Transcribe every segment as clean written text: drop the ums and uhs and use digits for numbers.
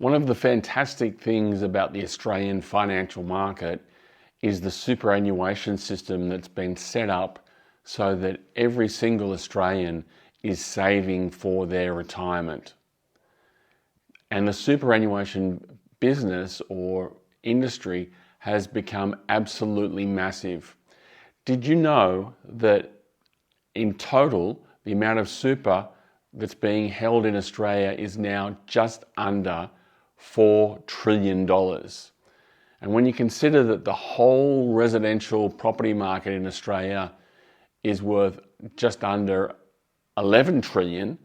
One of the fantastic things about the Australian financial market is the superannuation system that's been set up so that every single Australian is saving for their retirement. And the superannuation business or industry has become absolutely massive. Did you know that in total, the amount of super that's being held in Australia is now just under $4 trillion. And when you consider that the whole residential property market in Australia is worth just under 11 trillion,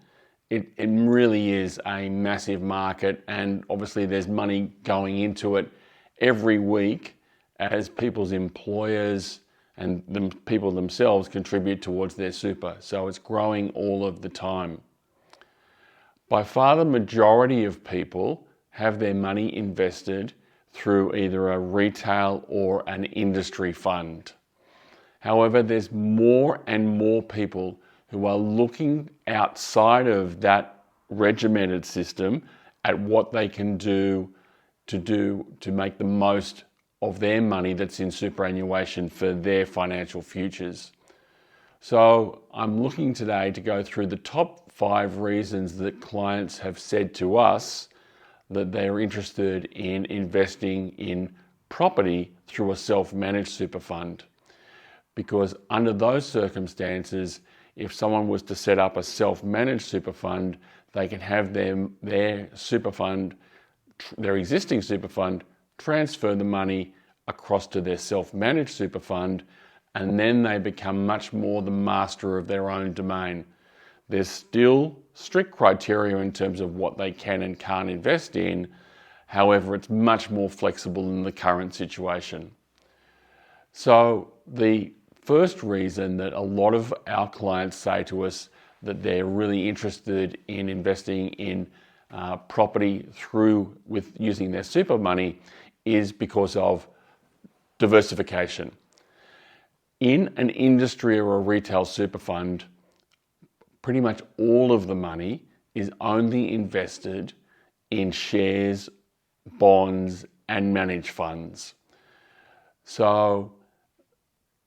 it really is a massive market, and obviously there's money going into it every week as people's employers and the people themselves contribute towards their super. So it's growing all of the time. By far the majority of people have their money invested through either a retail or an industry fund. However, there's more and more people who are looking outside of that regimented system at what they can do to make the most of their money that's in superannuation for their financial futures. So I'm looking today to go through the top 5 reasons that clients have said to us that they're interested in investing in property through a self-managed super fund. Because under those circumstances, if someone was to set up a self-managed super fund, they can have their super fund, their existing super fund, transfer the money across to their self-managed super fund, and then they become much more the master of their own domain. There's still strict criteria in terms of what they can and can't invest in. However, it's much more flexible in the current situation. So the first reason that a lot of our clients say to us that they're really interested in investing in property with using their super money is because of diversification. In an industry or a retail super fund, pretty much all of the money is only invested in shares, bonds, and managed funds. So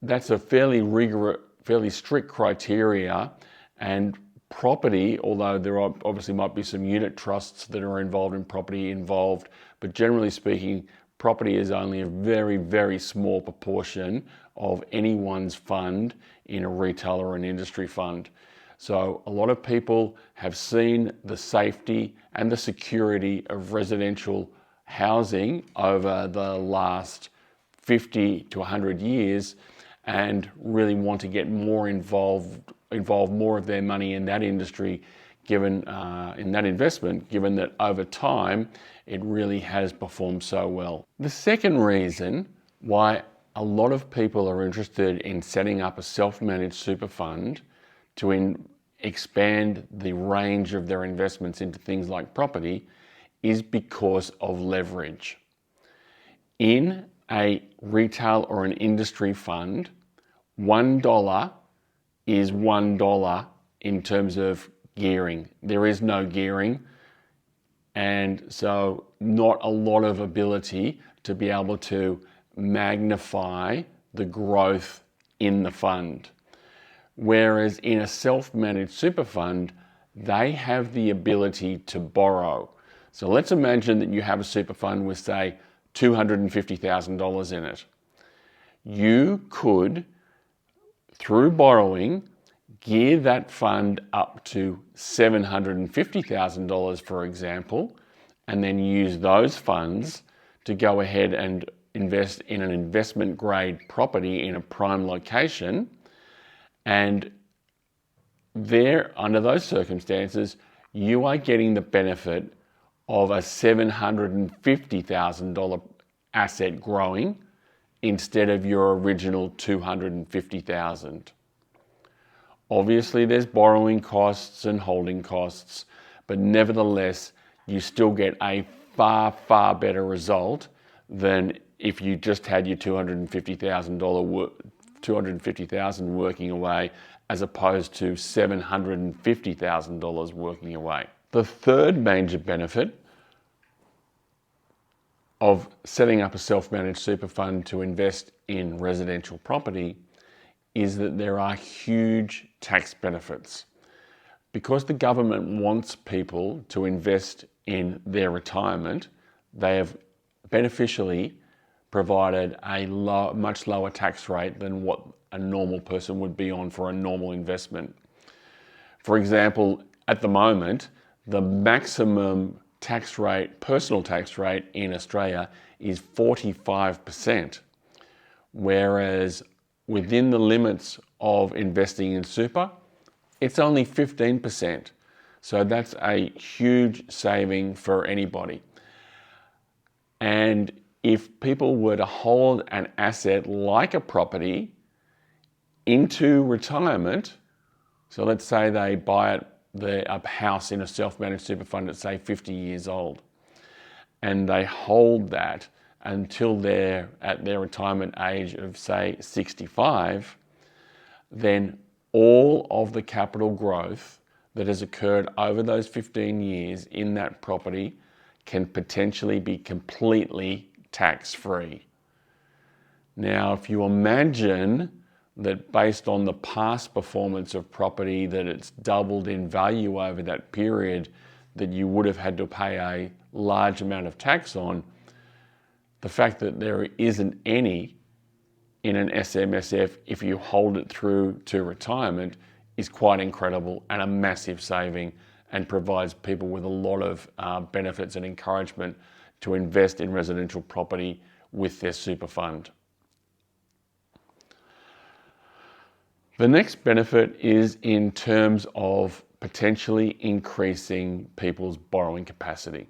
that's a fairly rigorous, fairly strict criteria, and property, although there obviously might be some unit trusts that are involved in property but generally speaking, property is only a very, very small proportion of anyone's fund in a retail or an industry fund. So a lot of people have seen the safety and the security of residential housing over the last 50 to 100 years and really want to get more involve more of their money in that industry, given in that investment, given that over time it really has performed so well. The second reason why a lot of people are interested in setting up a self-managed super fund to expand the range of their investments into things like property is because of leverage. In a retail or an industry fund, $1 is $1 in terms of gearing. There is no gearing, and so not a lot of ability to be able to magnify the growth in the fund. Whereas in a self-managed super fund, they have the ability to borrow. So let's imagine that you have a super fund with, say, $250,000 in it. You could, through borrowing, gear that fund up to $750,000, for example, and then use those funds to go ahead and invest in an investment grade property in a prime location. And there, under those circumstances, you are getting the benefit of a $750,000 asset growing instead of your original $250,000. Obviously, there's borrowing costs and holding costs, but nevertheless, you still get a far, far better result than if you just had your $250,000 working away, as opposed to $750,000 working away. The third major benefit of setting up a self-managed super fund to invest in residential property is that there are huge tax benefits. Because the government wants people to invest in their retirement, they have beneficially provided a much lower tax rate than what a normal person would be on for a normal investment. For example, at the moment, the maximum tax rate, personal tax rate in Australia is 45%, whereas within the limits of investing in super, it's only 15%. So that's a huge saving for anybody. And if people were to hold an asset like a property into retirement, so let's say they buy a house in a self-managed super fund at say 50 years old, and they hold that until they're at their retirement age of say 65, then all of the capital growth that has occurred over those 15 years in that property can potentially be completely tax-free. Now, if you imagine that based on the past performance of property, that it's doubled in value over that period, that you would have had to pay a large amount of tax on, the fact that there isn't any in an SMSF if you hold it through to retirement is quite incredible and a massive saving, and provides people with a lot of benefits and encouragement to invest in residential property with their super fund. The next benefit is in terms of potentially increasing people's borrowing capacity.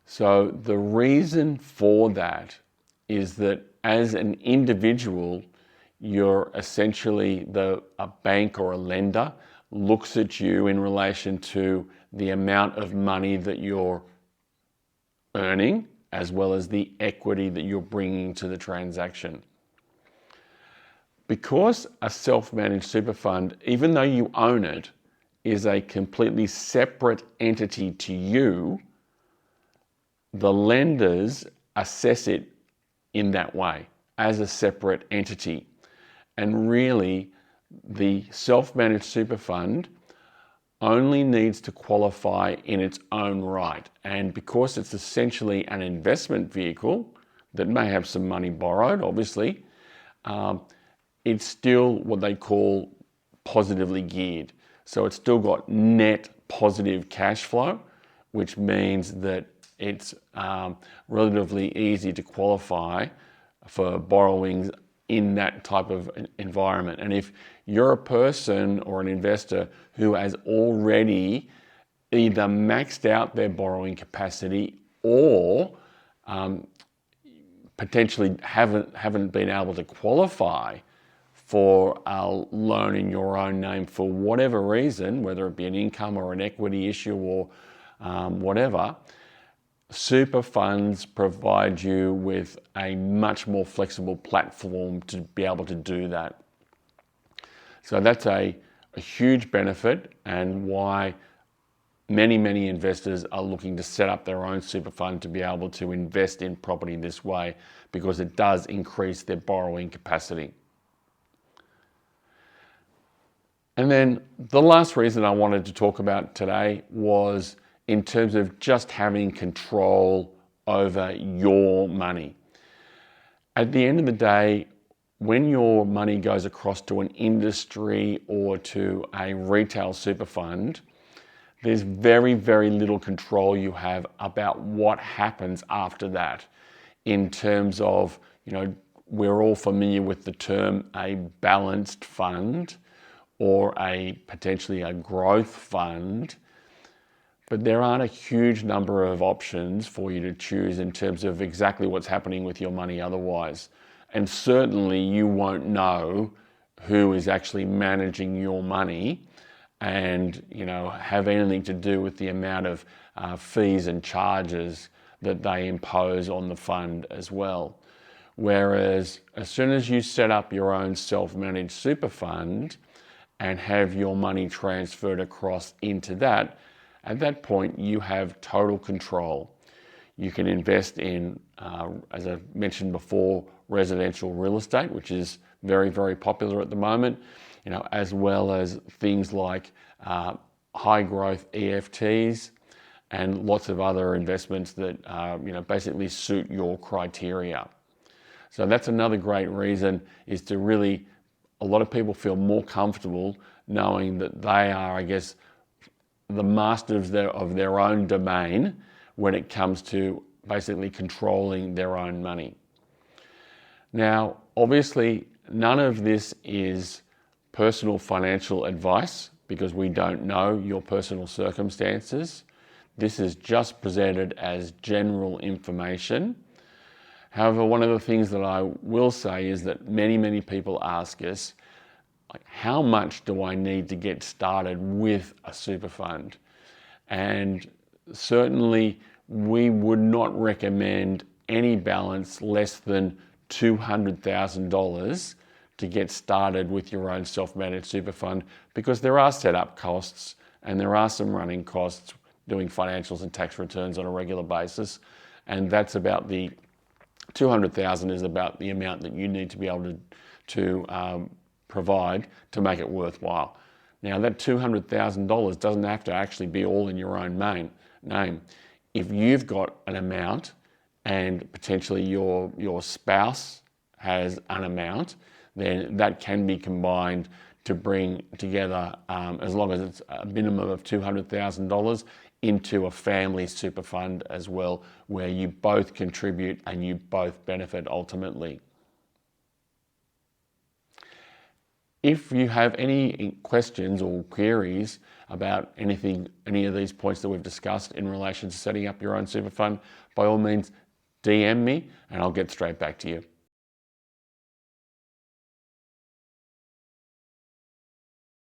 So the reason for that is that as an individual, you're essentially a bank or a lender looks at you in relation to the amount of money that you're earning, as well as the equity that you're bringing to the transaction. Because a self-managed super fund, even though you own it, is a completely separate entity to you, the lenders assess it in that way, as a separate entity. And really, the self-managed super fund only needs to qualify in its own right. And because it's essentially an investment vehicle that may have some money borrowed, obviously, it's still what they call positively geared. So it's still got net positive cash flow, which means that it's relatively easy to qualify for borrowings in that type of environment. And if you're a person or an investor who has already either maxed out their borrowing capacity or potentially haven't been able to qualify for a loan in your own name for whatever reason, whether it be an income or an equity issue or whatever, super funds provide you with a much more flexible platform to be able to do that. So that's a huge benefit, and why many investors are looking to set up their own super fund to be able to invest in property this way, because it does increase their borrowing capacity. And then the last reason I wanted to talk about today was in terms of just having control over your money. At the end of the day, when your money goes across to an industry or to a retail super fund, there's very little control you have about what happens after that. In terms of, we're all familiar with the term a balanced fund or potentially a growth fund, but there aren't a huge number of options for you to choose in terms of exactly what's happening with your money otherwise. And certainly you won't know who is actually managing your money and have anything to do with the amount of fees and charges that they impose on the fund as well. Whereas as soon as you set up your own self-managed super fund and have your money transferred across into that, at that point you have total control. You can invest in, as I mentioned before, residential real estate, which is very, very popular at the moment, as well as things like high growth EFTs and lots of other investments that basically suit your criteria. So that's another great reason, is to really, a lot of people feel more comfortable knowing that they are, I guess, the masters of their own domain when it comes to basically controlling their own money. Now, obviously, none of this is personal financial advice because we don't know your personal circumstances. This is just presented as general information. However, one of the things that I will say is that many, many people ask us, like, how much do I need to get started with a super fund? And certainly we would not recommend any balance less than $200,000 to get started with your own self-managed super fund, because there are setup costs and there are some running costs doing financials and tax returns on a regular basis. And that's about the $200,000 is about the amount that you need to be able to provide to make it worthwhile. Now, that $200,000 doesn't have to actually be all in your own name. If you've got an amount and potentially your spouse has an amount, then that can be combined to bring together, as long as it's a minimum of $200,000, into a family super fund as well, where you both contribute and you both benefit ultimately. If you have any questions or queries about any of these points that we've discussed in relation to setting up your own super fund, by all means, DM me and I'll get straight back to you.